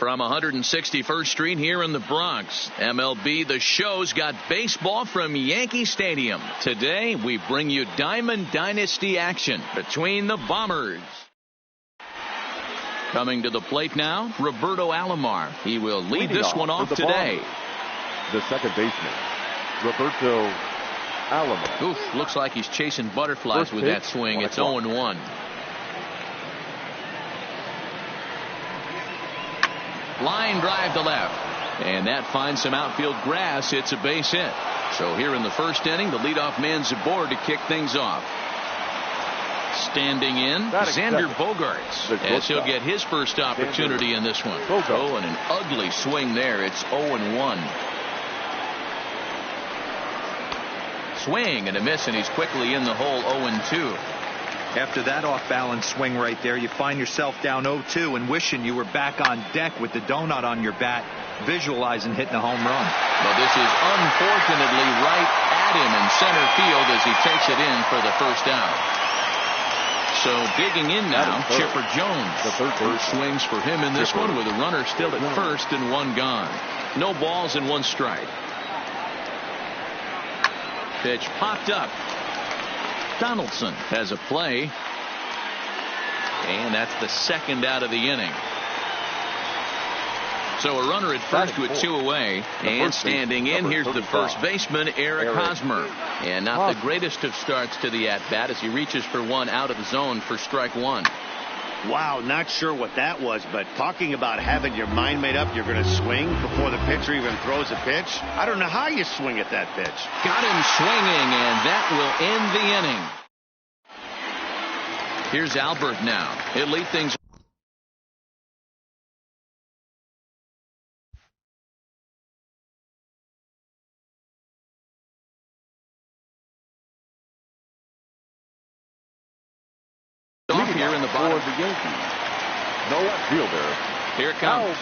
From 161st Street here in the Bronx, MLB The Show's got baseball from Yankee Stadium. Today, we bring you Diamond Dynasty action between the Bombers. Coming to the plate now, Roberto Alomar. He will lead this one off today. The second baseman, Roberto Alomar. Oof, looks like he's chasing butterflies with that swing. It's 0-1. Line drive to left, and that finds some outfield grass. It's a base hit. So here in the first inning, the leadoff man's aboard to kick things off. Standing in, Xander Bogaerts, as he'll get his first opportunity in this one. Oh, and an ugly swing there. It's 0-1. Swing and a miss, and he's quickly in the hole. 0-2. After that off-balance swing right there, you find yourself down 0-2 and wishing you were back on deck with the donut on your bat, visualizing hitting a home run. Well, this is unfortunately right at him in center field as he takes it in for the first out. So digging in now, Chipper Jones. The first swings for him in this one with a runner still at first and one gone. No balls and one strike. Pitch popped up. Donaldson has a play, and that's the second out of the inning. So a runner at first with two away, and standing in, here's the first baseman, Eric Hosmer. And not the greatest of starts to the at-bat as he reaches for one out of the zone for strike one. Wow, not sure what that was, but talking about having your mind made up you're going to swing before the pitcher even throws a pitch. I don't know how you swing at that pitch. Got him swinging, and that will end the inning. Here's Albert now. He'll lead things. Here in the bottom of the Yankees. No left fielder. Here it comes.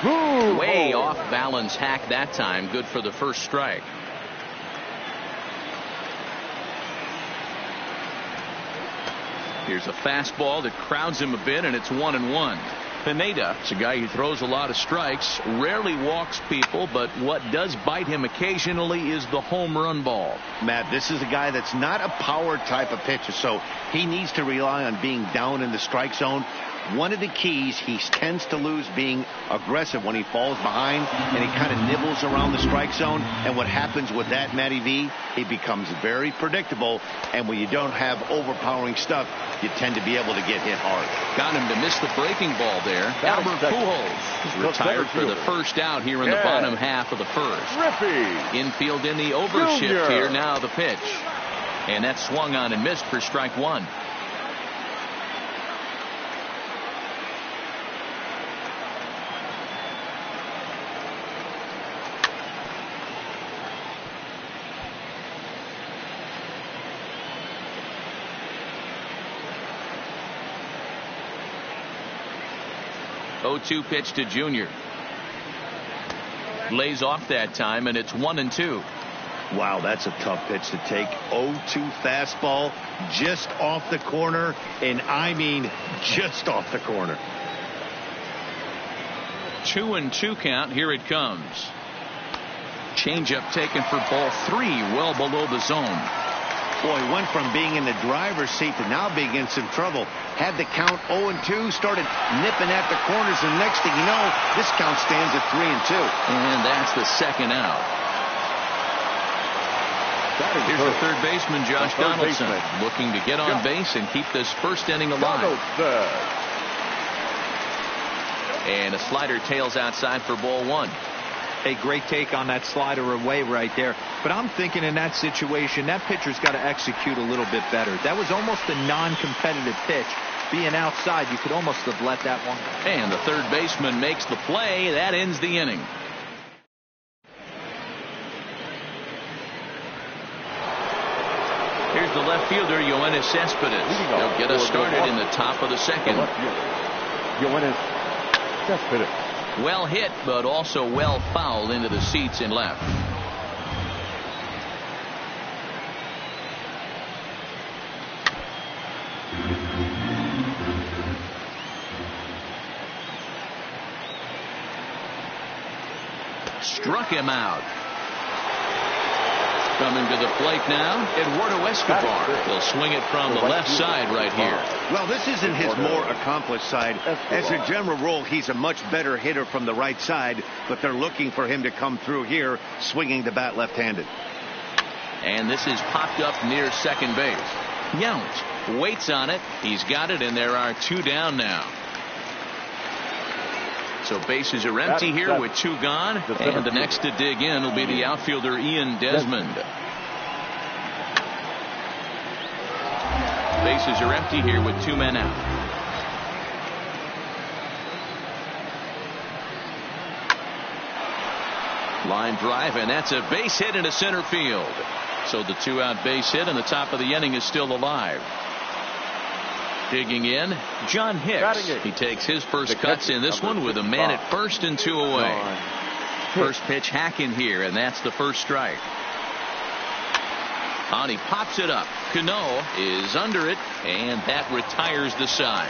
Albert. Way off balance hack that time. Good for the first strike. Here's a fastball that crowds him a bit, and it's 1-1. Pineda, it's a guy who throws a lot of strikes, rarely walks people, but what does bite him occasionally is the home run ball. Matt, this is a guy that's not a power type of pitcher, so he needs to rely on being down in the strike zone. One of the keys, he tends to lose being aggressive when he falls behind, and he kind of nibbles around the strike zone. And what happens with that, Matty V, he becomes very predictable, and when you don't have overpowering stuff, you tend to be able to get hit hard. Got him to miss the breaking ball there. Albert Pujols is retired for the first out here in the bottom half of the first. Infield in the overshift here. Now the pitch. And that swung on and missed for strike one. Oh, 0-2 pitch to Junior. Lays off that time, and it's 1-2. Wow, that's a tough pitch to take. 0-2 fastball just off the corner, and I mean just off the corner. 2-2 count. Here it comes. Changeup taken for ball 3, well below the zone. Boy, went from being in the driver's seat to now being in some trouble. Had the count 0-2, started nipping at the corners, and next thing you know, this count stands at 3-2. And that's the second out. Here's the third baseman, Josh Donaldson, looking to get on base and keep this first inning alive. And a slider tails outside for ball one. A great take on that slider away right there. But I'm thinking in that situation, that pitcher's got to execute a little bit better. That was almost a non-competitive pitch. Being outside, you could almost have let that one go. And the third baseman makes the play. That ends the inning. Here's the left fielder, Yoenis Cespedes. He'll get us started in the top of the second. Yoenis Cespedes. Well hit, but also well fouled into the seats in left. Struck him out. Coming to the plate now, Eduardo Escobar. He'll swing it from the left side right here. Well, this isn't his more accomplished side. As a general rule, he's a much better hitter from the right side, but they're looking for him to come through here, swinging the bat left-handed. And this is popped up near second base. Yount waits on it. He's got it, and there are 2 down now. So bases are empty here with 2 gone. And the next to dig in will be the outfielder Ian Desmond. Bases are empty here with 2 men out. Line drive, and that's a base hit into center field. So the 2-out base hit, and the top of the inning is still alive. Digging in, John Hicks. He takes his first cuts in this one with a man at first and 2 away. First pitch hacking here, and that's the first strike. On he pops it up. Cano is under it, and that retires the side.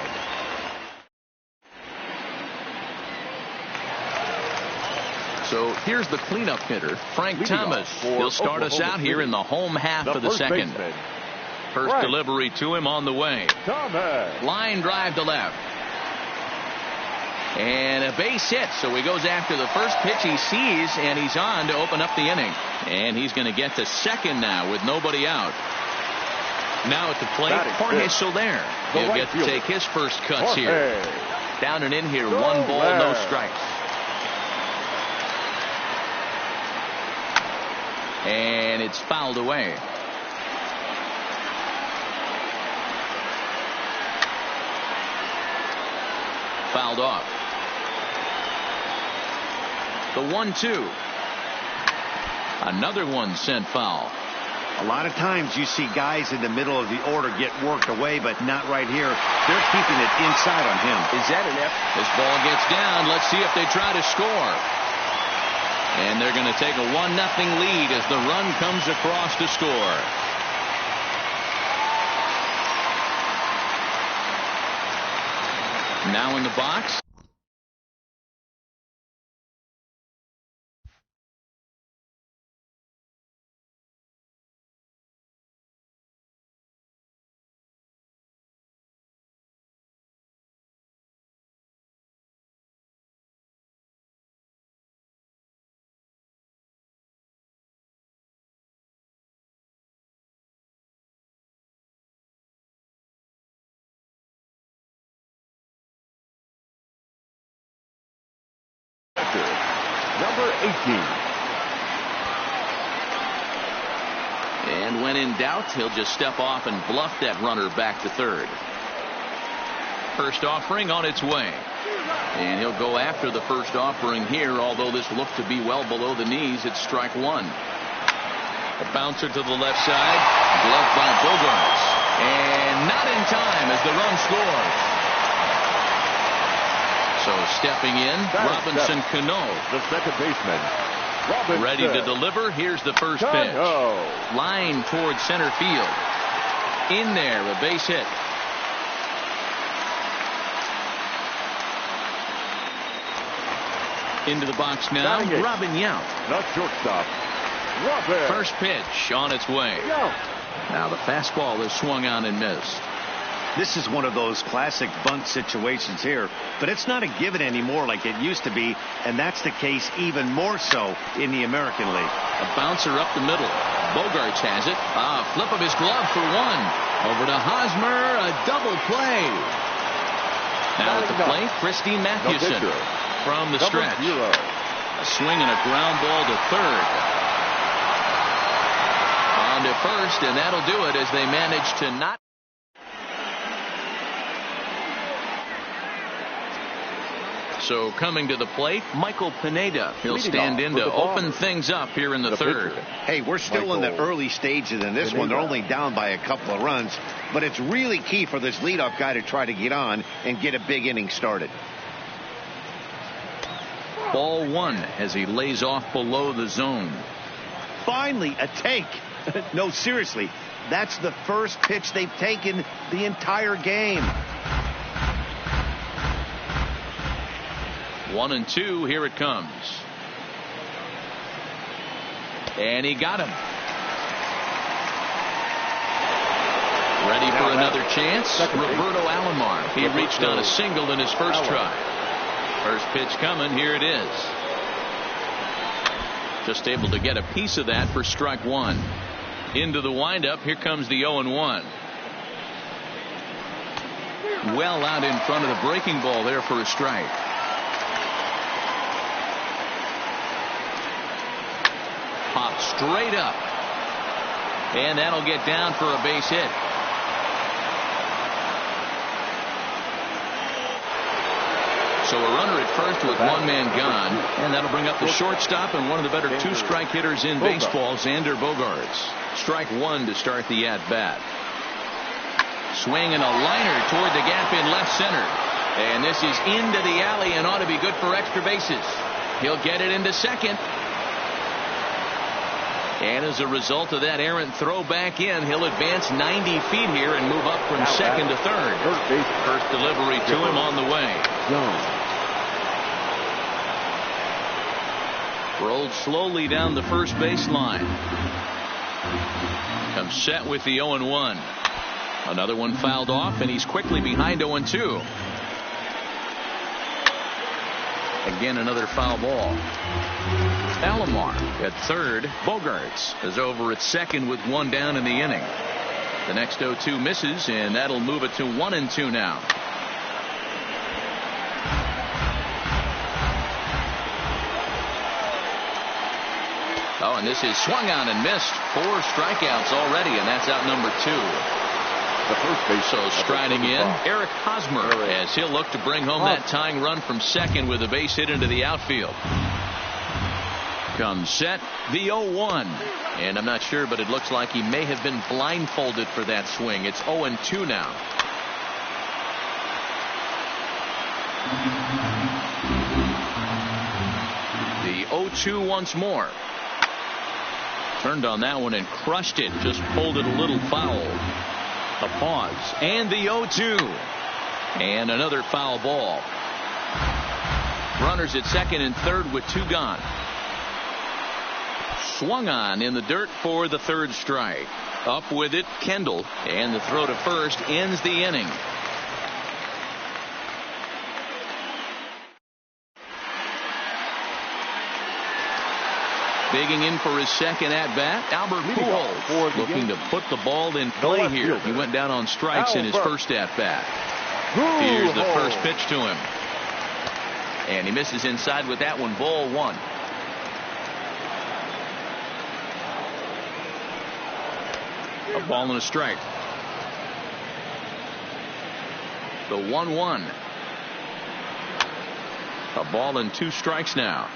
So here's the cleanup hitter, Frank Thomas. He'll start us out here in the home half of the second. First delivery to him on the way. Line drive to left. And a base hit. So he goes after the first pitch he sees, and he's on to open up the inning. And he's going to get to second now with nobody out. Now at the plate, Jorge Soler. He'll get to take his first cuts here. Down and in here, 1 ball, no strikes. And it's fouled away. Fouled off. The 1-2. Another one sent foul. A lot of times you see guys in the middle of the order get worked away, but not right here. They're keeping it inside on him. Is that an F? This ball gets down. Let's see if they try to score. And they're going to take a 1-0 lead as the run comes across to score. Now in the box. Number 18. And when in doubt, he'll just step off and bluff that runner back to third. First offering on its way. And he'll go after the first offering here, although this looked to be well below the knees. It's strike 1. A bouncer to the left side. Gloved by Bogarts. And not in time as the run scores. So stepping in, Robinson Cano. The second baseman. Robinson. Ready to deliver. Here's the first pitch. Line towards center field. In there, a base hit. Into the box now, Robin Yount. Not shortstop. Robin. First pitch on its way. Now the fastball is swung on and missed. This is one of those classic bunt situations here, but it's not a given anymore like it used to be, and that's the case even more so in the American League. A bouncer up the middle. Bogarts has it. Flip of his glove for 1. Over to Hosmer, a double play. Now at the plate, Christine Mathewson from the stretch. A swing and a ground ball to third. On to first, and that'll do it as they manage to not. So coming to the plate, Michael Pineda. He'll stand in to open things up here in the third. Hey, we're still in the early stages in this one. They're only down by a couple of runs, but it's really key for this leadoff guy to try to get on and get a big inning started. Ball 1 as he lays off below the zone. Finally, a take. No, seriously, that's the first pitch they've taken the entire game. 1-2, here it comes. And he got him. Ready for another chance. Roberto Alomar. He reached on a single in his first try. First pitch coming. Here it is. Just able to get a piece of that for strike one. Into the windup. Here comes the 0-1. Well out in front of the breaking ball there for a strike. Pop straight up. And that'll get down for a base hit. So a runner at first with one man gone, and that'll bring up the shortstop and one of the better two-strike hitters in baseball, Xander Bogaerts. Strike one to start the at-bat. Swing and a liner toward the gap in left center. And this is into the alley and ought to be good for extra bases. He'll get it into second. And as a result of that errant throw back in, he'll advance 90 feet here and move up from second to third. First delivery to him on the way. Rolled slowly down the first baseline. Comes set with the 0-1. Another one fouled off, and he's quickly behind 0-2. Again, another foul ball. Alomar at third. Bogaerts is over at second with one down in the inning. The next 0-2 misses, and that'll move it to 1-2 now. Oh, and this is swung on and missed. 4 strikeouts already, and that's out number 2. The first base. So striding in, Eric Hosmer, as he'll look to bring home that tying run from second with a base hit into the outfield. Comes set, the 0-1. And I'm not sure, but it looks like he may have been blindfolded for that swing. It's 0-2 now. The 0-2 once more. Turned on that one and crushed it. Just pulled it a little foul. A pause. And the 0-2. And another foul ball. Runners at second and third with 2 gone. Swung on in the dirt for the third strike. Up with it, Kendall. And the throw to first ends the inning. Digging in for his second at-bat, Albert Pujols, looking to put the ball in play here. He went down on strikes in his first at-bat. Here's the first pitch to him. And he misses inside with that one, ball 1. A ball and a strike. The 1-1. A ball and 2 strikes now.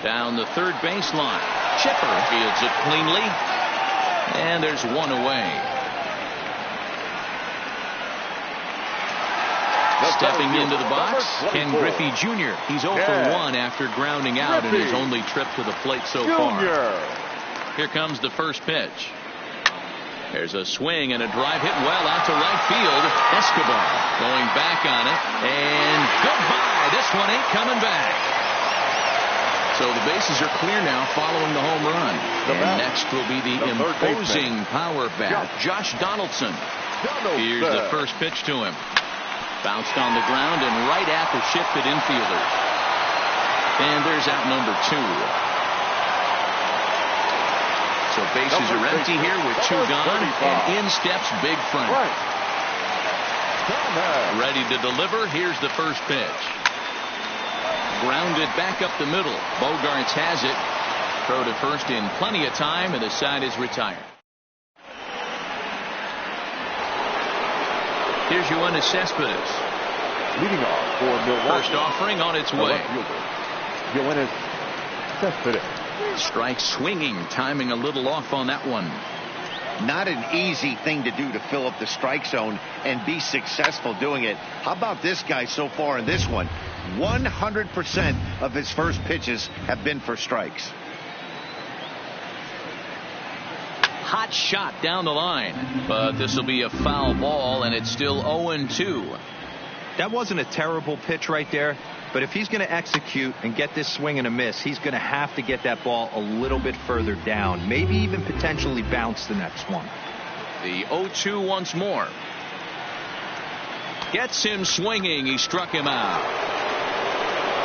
Down the third baseline. Chipper fields it cleanly. And there's one away. Stepping into the box, Ken Griffey Jr. He's 0 for 1 after grounding out in his only trip to the plate so far. Here comes the first pitch. There's a swing and a drive hit well out to right field. Escobar going back on it. And goodbye. This one ain't coming back. So the bases are clear now following the home run. And next will be the imposing power bat, Josh Donaldson. Here's the first pitch to him. Bounced on the ground and right at the shifted infielder. And there's out number 2. So bases are empty here with 2 gone. And in steps Big Frank. Ready to deliver. Here's the first pitch. Grounded back up the middle. Bogaerts has it. Throw to first in plenty of time, and the side is retired. Here's Yoenis Cespedes. Leading off for Milwaukee. First offering on its way. Yoenis Cespedes. Strike swinging, timing a little off on that one. Not an easy thing to do to fill up the strike zone and be successful doing it. How about this guy so far in this one? 100% of his first pitches have been for strikes. hot shot down the line. But this will be a foul ball, and it's still 0-2. That wasn't a terrible pitch right there. But if he's going to execute and get this swing and a miss, he's going to have to get that ball a little bit further down. Maybe even potentially bounce the next one. The 0-2 once more. Gets him swinging. He struck him out.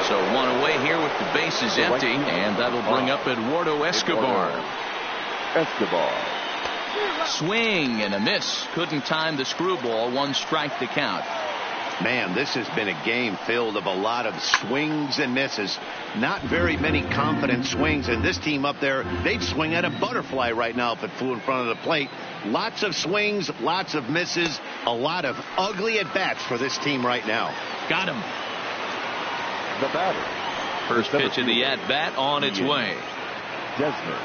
So one away here with the bases empty, and that'll bring up Eduardo Escobar. Swing and a miss. Couldn't time the screwball. 1 strike to count. Man, this has been a game filled of a lot of swings and misses. Not very many confident swings. And this team up there, they'd swing at a butterfly right now if it flew in front of the plate. Lots of swings, lots of misses, a lot of ugly at-bats for this team right now. Got him. The batter. First pitch of the at-bat on its way. Desmond.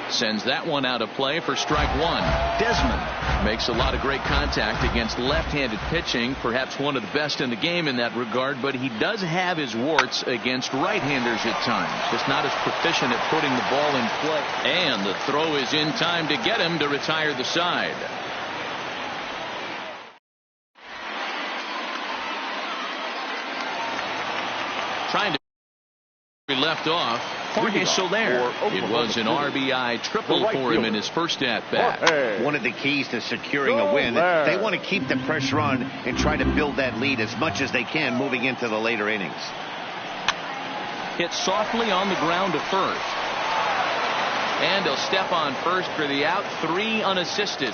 Sends that one out of play for strike 1. Desmond makes a lot of great contact against left-handed pitching, perhaps one of the best in the game in that regard, but he does have his warts against right-handers at times. Just not as proficient at putting the ball in play. And the throw is in time to get him to retire the side. Trying to be left off. Jorge Soler. It was an RBI triple for him in his first at-bat. One of the keys to securing a win, they want to keep the pressure on and try to build that lead as much as they can moving into the later innings. Hit softly on the ground to first. And he'll step on first for the out. 3 unassisted.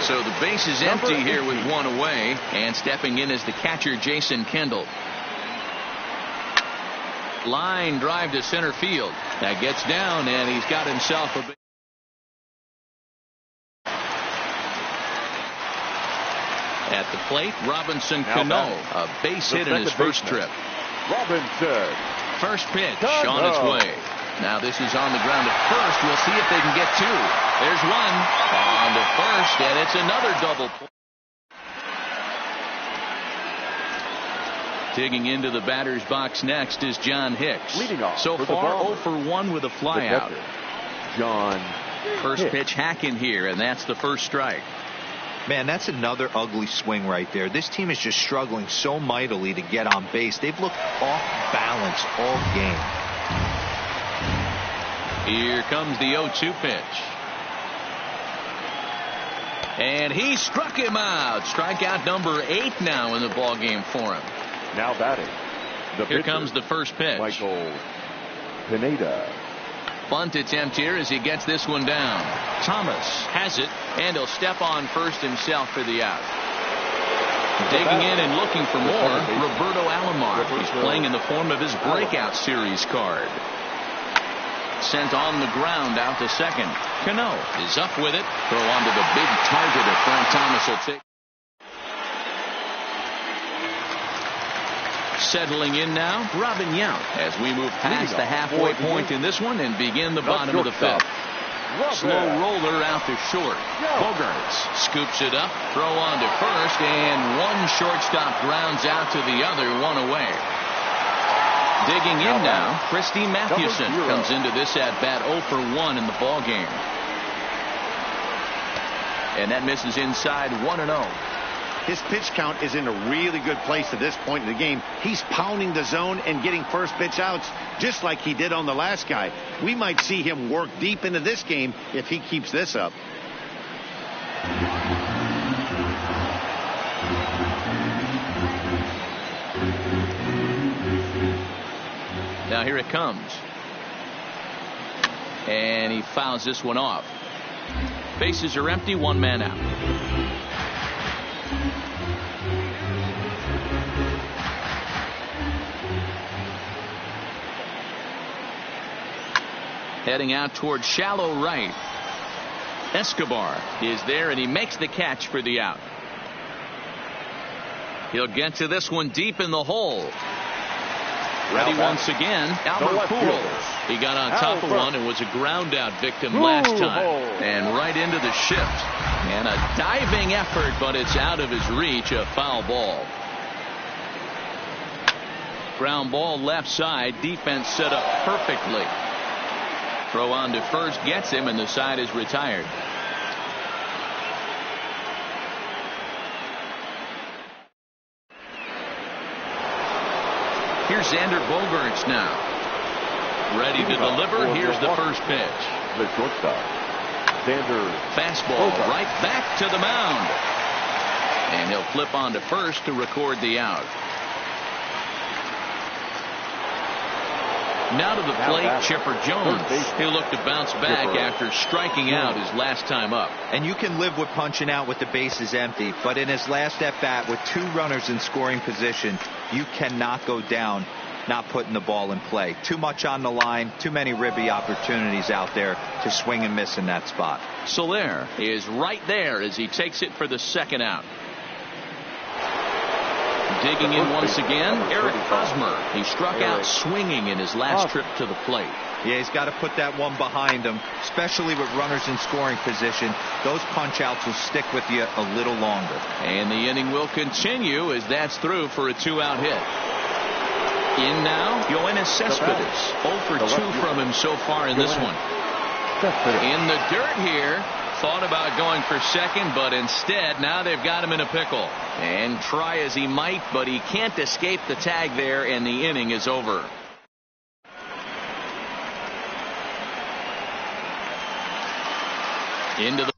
So the base is empty here with 1 away. And stepping in is the catcher, Jason Kendall. Line drive to center field. That gets down, and he's got himself a big. At the plate, Robinson Cano, a base hit in his first trip. Robinson. First pitch on its way. Now this is on the ground at first. We'll see if they can get 2. There's 1 on to first, and it's another double play. Digging into the batter's box next is John Hicks. Leading off so far 0 for 1 with a flyout. John First pitch hack in here, and that's the first strike. Man, that's another ugly swing right there. This team is just struggling so mightily to get on base. They've looked off balance all game. Here comes the 0-2 pitch. And he struck him out. Strikeout number 8 now in the ball game for him. Now batting. Here comes the first pitch. Michael Pineda. Bunt attempt here as he gets this one down. Thomas has it, and he'll step on first himself for the out. Digging in and looking for more, Roberto Alomar. He's playing in the form of his breakout series card. Sent on the ground out to second. Cano is up with it. Throw onto the big target that Frank Thomas will take. Settling in now, Robin Yount, as we move past the halfway point in this one and begin the bottom of the 5th. Slow roller out to short. Bogarts scoops it up, throw on to first, and 1 shortstop grounds out to the other, 1 away. Digging in now, Christy Mathewson comes into this at-bat 0 for 1 in the ball game. And that misses inside 1-0. His pitch count is in a really good place at this point in the game. He's pounding the zone and getting first pitch outs just like he did on the last guy. We might see him work deep into this game if he keeps this up. Now here it comes. And he fouls this one off. Bases are empty, 1 man out. Heading out towards shallow right. Escobar is there, and he makes the catch for the out. He'll get to this one deep in the hole. Ready once again, Albert Pujols. He got on top of one and was a ground out victim last time. And right into the shift. And a diving effort, but it's out of his reach, a foul ball. Ground ball left side, defense set up perfectly. Throw on to first gets him, and the side is retired. Here's Xander Bogaerts now. Ready to deliver. Here's the first pitch. The shortstop, Xander. Fastball right back to the mound. And he'll flip on to first to record the out. Now to the plate, Chipper Jones. He'll look to bounce back after striking out his last time up. And you can live with punching out with the bases empty, but in his last at-bat with 2 runners in scoring position, you cannot go down not putting the ball in play. Too much on the line, too many ribby opportunities out there to swing and miss in that spot. Soler is right there as he takes it for the second out. Digging in once again, Eric Hosmer. He struck out swinging in his last trip to the plate. Yeah, he's got to put that one behind him, especially with runners in scoring position. Those punch-outs will stick with you a little longer. And the inning will continue as that's through for a 2-out hit. In now, Yoenis Cespedes. 0 for 2 from him so far in this one. In the dirt here. Thought about going for second, but instead now they've got him in a pickle. And try as he might, but he can't escape the tag there, and the inning is over. Into the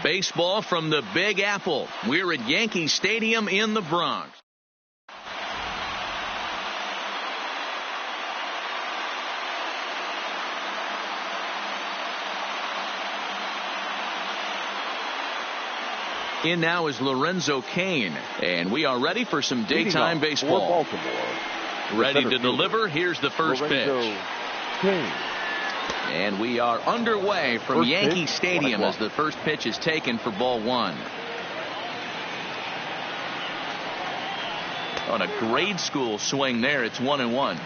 Baseball from the Big Apple. We're at Yankee Stadium in the Bronx. In now is Lorenzo Cain, and we are ready for some daytime baseball. Ready to deliver. Here's the first pitch. And we are underway from Yankee Stadium as the first pitch is taken for ball one. On a grade school swing there, it's 1-1.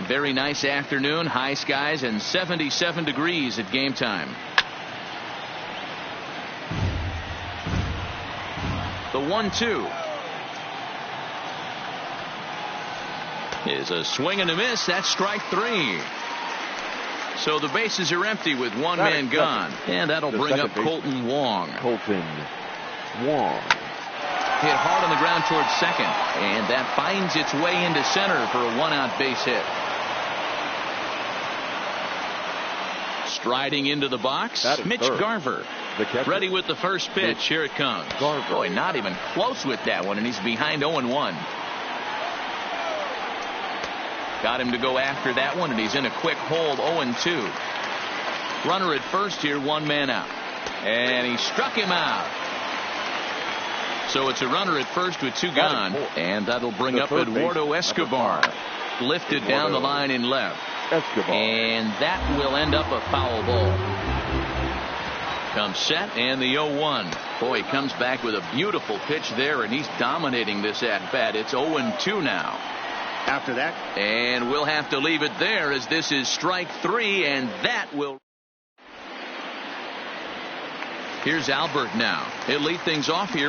Very nice afternoon, high skies, and 77 degrees at game time. The 1-2 is a swing and a miss. That's strike three. So the bases are empty with one man gone. And that'll bring up Colton Wong. Hit hard on the ground towards second. And that finds its way into center for a one-out base hit. Striding into the box, Mitch Garver. Ready with the first pitch. Here it comes. Boy, not even close with that one, and he's behind 0-1. Got him to go after that one, and he's in a quick hold, 0-2. Runner at first here, one man out. And he struck him out. So it's a runner at first with two gone, and that'll bring up Eduardo Escobar. Lifted down the line in left. And that will end up a foul ball. Comes set, and the 0-1. Boy, he comes back with a beautiful pitch there, and he's dominating this at-bat. It's 0-2 now. After that, and we'll have to leave it there as this is strike three, and that will. Here's Albert now. He'll lead things off here.